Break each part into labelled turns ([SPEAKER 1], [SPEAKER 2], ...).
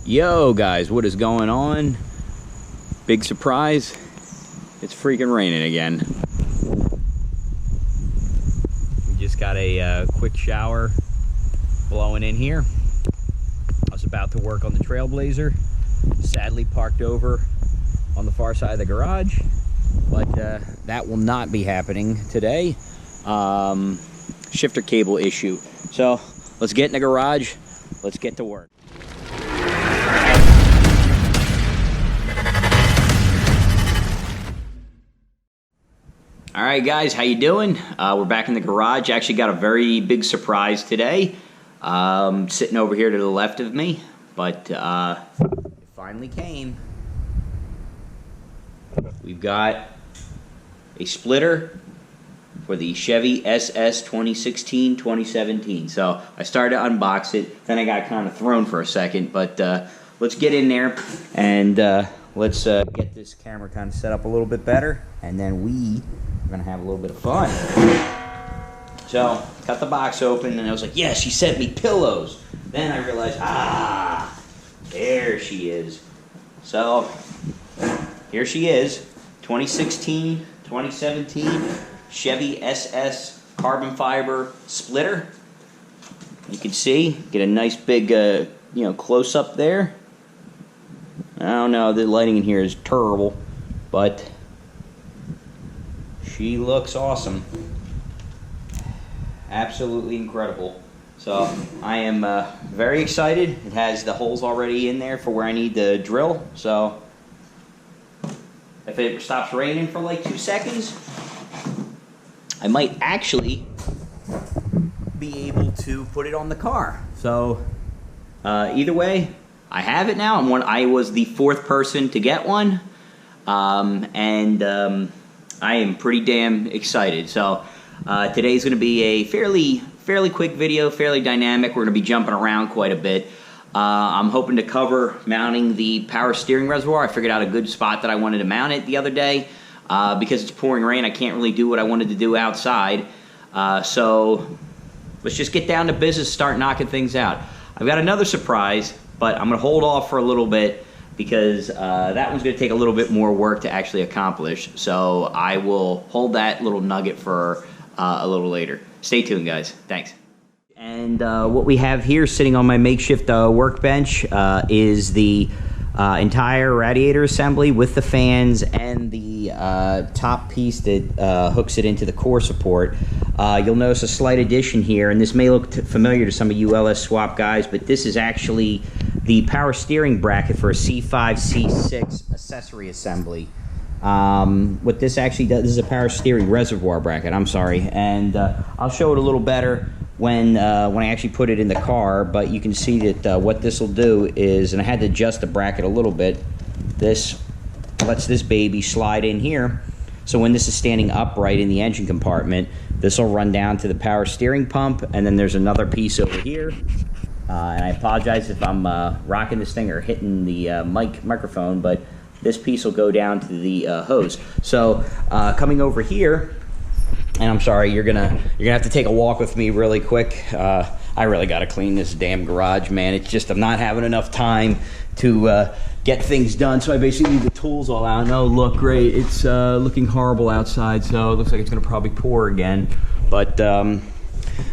[SPEAKER 1] Yo guys, what is going on? Big surprise, it's freaking raining again. We just got a quick shower blowing in here. I was about to work on the Trailblazer, sadly parked over on the far side of the garage, but that will not be happening today. Shifter cable issue. So let's get in the garage, let's get to work. All right, guys, how you doing? We're back in the garage. Actually got a very big surprise today. Sitting over here to the left of me, but it finally came. We've got a splitter for the Chevy SS 2016-2017. So I started to unbox it, then I got kind of thrown for a second, but let's get in there and let's get this camera kind of set up a little bit better, and then we're gonna have a little bit of fun. So cut the box open and I was like, yeah, she sent me pillows. Then I realized, there she is. So here she is, 2016-2017 Chevy SS carbon fiber splitter. You can see, get a nice big close up there. I don't know, the lighting in here is terrible, but she looks awesome. Absolutely incredible. So I am very excited. It has the holes already in there for where I need to drill. So if it stops raining for like 2 seconds, I might actually be able to put it on the car. So either way, I have it now. I was the 4th person to get one, and I am pretty damn excited. So today's going to be a fairly quick video, fairly dynamic. We're going to be jumping around quite a bit. I'm hoping to cover mounting the power steering reservoir. I figured out a good spot that I wanted to mount it the other day. Because it's pouring rain, I can't really do what I wanted to do outside. So let's just get down to business, start knocking things out. I've got another surprise, but I'm going to hold off for a little bit because that one's going to take a little bit more work to actually accomplish. So I will hold that little nugget for a little later. Stay tuned, guys. Thanks. And what we have here sitting on my makeshift workbench is the entire radiator assembly with the fans and the top piece that hooks it into the core support. You'll notice a slight addition here, and this may look familiar to some of you LS swap guys, but this is actually the power steering bracket for a C5, C6 accessory assembly. What this actually does, this is a power steering reservoir bracket, I'm sorry, and I'll show it a little better when I actually put it in the car, but you can see that what this will do is, and I had to adjust the bracket a little bit, this lets this baby slide in here, so when this is standing upright in the engine compartment, this will run down to the power steering pump, and then there's another piece over here, and I apologize if I'm rocking this thing or hitting the microphone, but this piece will go down to the hose. So coming over here, and I'm sorry, you're gonna have to take a walk with me really quick. I really gotta clean this damn garage, man. It's just I'm not having enough time to get things done, so I basically leave the tools all out. No, look great. It's looking horrible outside, so it looks like it's gonna probably pour again. But all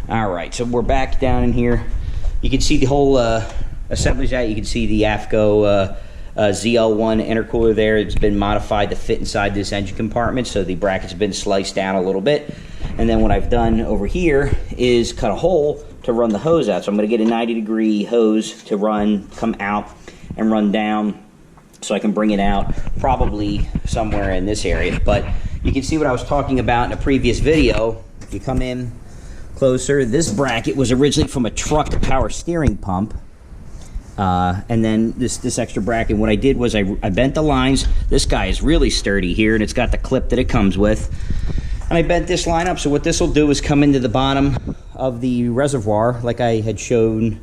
[SPEAKER 1] right, so we're back down in here. You can see the whole assembly's out. You can see the AFCO ZL1 intercooler there. It's been modified to fit inside this engine compartment, so the bracket's been sliced down a little bit. And then what I've done over here is cut a hole to run the hose out. So I'm going to get a 90-degree hose to come out and run down, so I can bring it out probably somewhere in this area. But you can see what I was talking about in a previous video. If you come in closer, this bracket was originally from a truck power steering pump. And then this extra bracket, what I did was I bent the lines. This guy is really sturdy here, and it's got the clip that it comes with. And I bent this line up, so what this will do is come into the bottom of the reservoir, like I had shown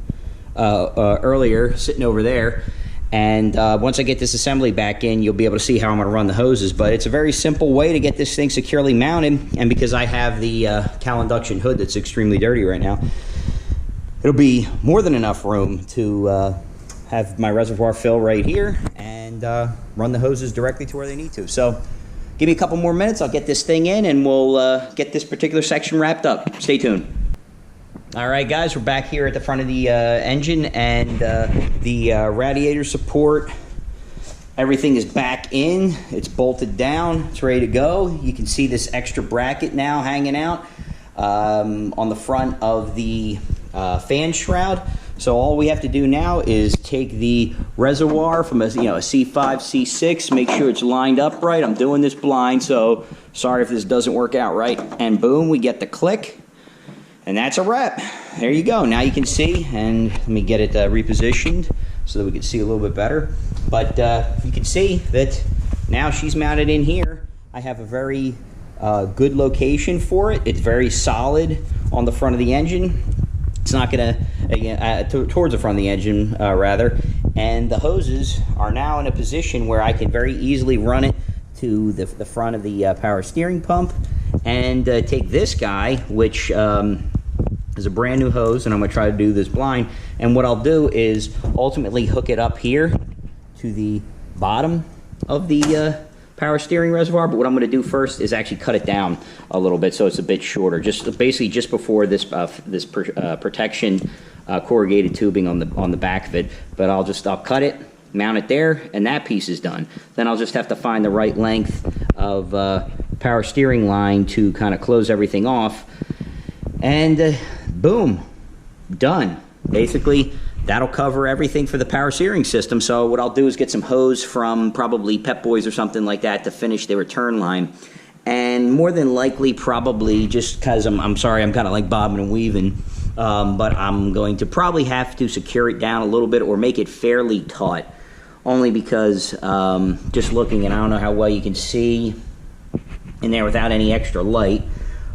[SPEAKER 1] earlier, sitting over there. And once I get this assembly back in, you'll be able to see how I'm going to run the hoses. But it's a very simple way to get this thing securely mounted. And because I have the cowl induction hood that's extremely dirty right now, it'll be more than enough room to have my reservoir fill right here and run the hoses directly to where they need to. So give me a couple more minutes, I'll get this thing in and we'll get this particular section wrapped up. Stay tuned. All right, guys, we're back here at the front of the engine, and the radiator support, everything is back in. It's bolted down. It's ready to go. You can see this extra bracket now hanging out on the front of the fan shroud. So all we have to do now is take the reservoir from a C5, C6, make sure it's lined up right. I'm doing this blind, so sorry if this doesn't work out right. And boom, we get the click. And that's a wrap. There you go. Now you can see, and let me get it repositioned so that we can see a little bit better. But you can see that now she's mounted in here. I have a very good location for it. It's very solid on the front of the engine. It's not gonna, towards the front of the engine rather. And the hoses are now in a position where I can very easily run it to the front of the power steering pump and take this guy, which is a brand new hose, and I'm going to try to do this blind. And what I'll do is ultimately hook it up here to the bottom of the power steering reservoir. But what I'm going to do first is actually cut it down a little bit so it's a bit shorter, basically just before this protection corrugated tubing on the back of it. But I'll cut it, mount it there, and that piece is done. Then I'll just have to find the right length of power steering line to kind of close everything off, and boom, done. Basically that'll cover everything for the power steering system. So what I'll do is get some hose from probably Pep Boys or something like that to finish the return line, and more than likely probably, just because I'm sorry, I'm kind of like bobbing and weaving, but I'm going to probably have to secure it down a little bit or make it fairly taut, only because just looking, and I don't know how well you can see in there without any extra light,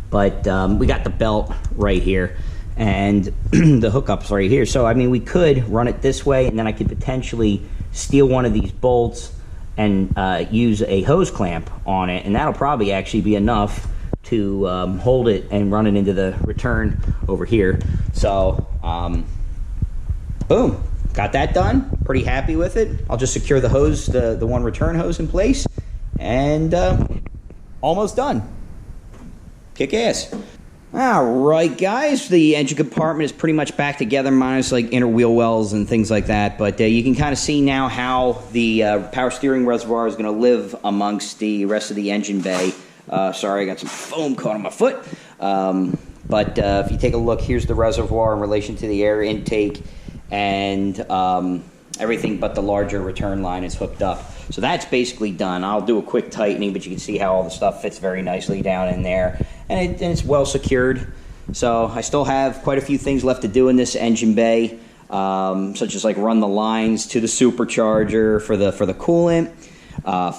[SPEAKER 1] but we got the belt right here and the hookups right here. So I mean, we could run it this way, and then I could potentially steal one of these bolts and use a hose clamp on it, and that'll probably actually be enough to hold it and run it into the return over here. So boom, got that done. Pretty happy with it. I'll just secure the hose, the one return hose in place, and almost done. Kick ass. Alright guys, the engine compartment is pretty much back together, minus like inner wheel wells and things like that, but you can kind of see now how the power steering reservoir is going to live amongst the rest of the engine bay. Sorry, I got some foam caught on my foot. But if you take a look, here's the reservoir in relation to the air intake, and everything but the larger return line is hooked up. So that's basically done. I'll do a quick tightening, but you can see how all the stuff fits very nicely down in there, and it's well secured. So I still have quite a few things left to do in this engine bay, such as like run the lines to the supercharger for the coolant,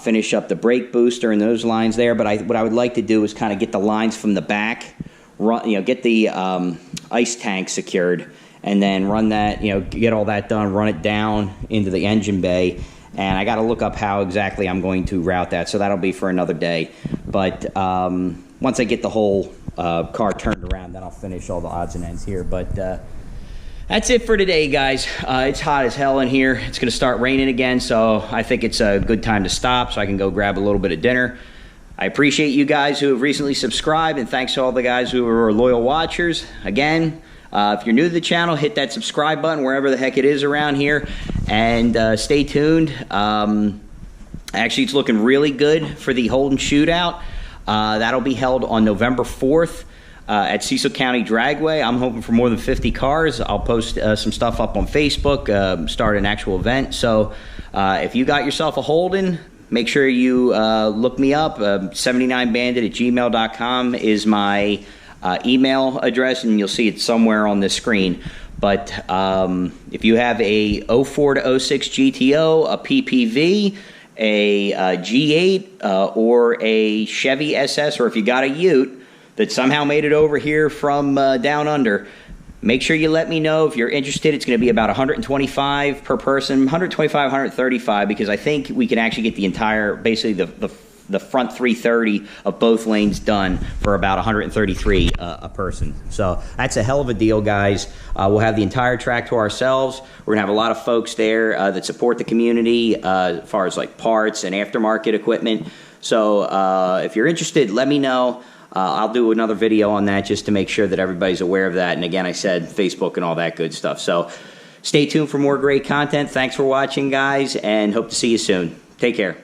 [SPEAKER 1] finish up the brake booster and those lines there. But what I would like to do is kind of get the lines from the back, get the ice tank secured, and then run that, get all that done, run it down into the engine bay. And I got to look up how exactly I'm going to route that, so that'll be for another day. But once I get the whole car turned around, then I'll finish all the odds and ends here. But that's it for today, guys. It's hot as hell in here. It's going to start raining again, so I think it's a good time to stop so I can go grab a little bit of dinner. I appreciate you guys who have recently subscribed, and thanks to all the guys who are loyal watchers. Again, if you're new to the channel, hit that subscribe button wherever the heck it is around here, and stay tuned. Actually, it's looking really good for the Holden Shootout. That'll be held on November 4th at Cecil County Dragway. I'm hoping for more than 50 cars. I'll post some stuff up on Facebook, start an actual event. So if you got yourself a Holden, make sure you look me up. 79bandit@gmail.com is my email address, and you'll see it somewhere on this screen. But if you have a 04 to 06 GTO, a PPV, a G8, or a Chevy SS, or if you got a Ute that somehow made it over here from down under, make sure you let me know if you're interested. It's going to be about $125 per person, $125, $135, because I think we can actually get the entire, basically the the front 330 of both lanes done for about 133 a person. So that's a hell of a deal, guys. We'll have the entire track to ourselves. We're gonna have a lot of folks there that support the community as far as like parts and aftermarket equipment. So if you're interested, let me know. I'll do another video on that just to make sure that everybody's aware of that. And again, I said Facebook and all that good stuff. So stay tuned for more great content. Thanks for watching, guys, and hope to see you soon. Take care.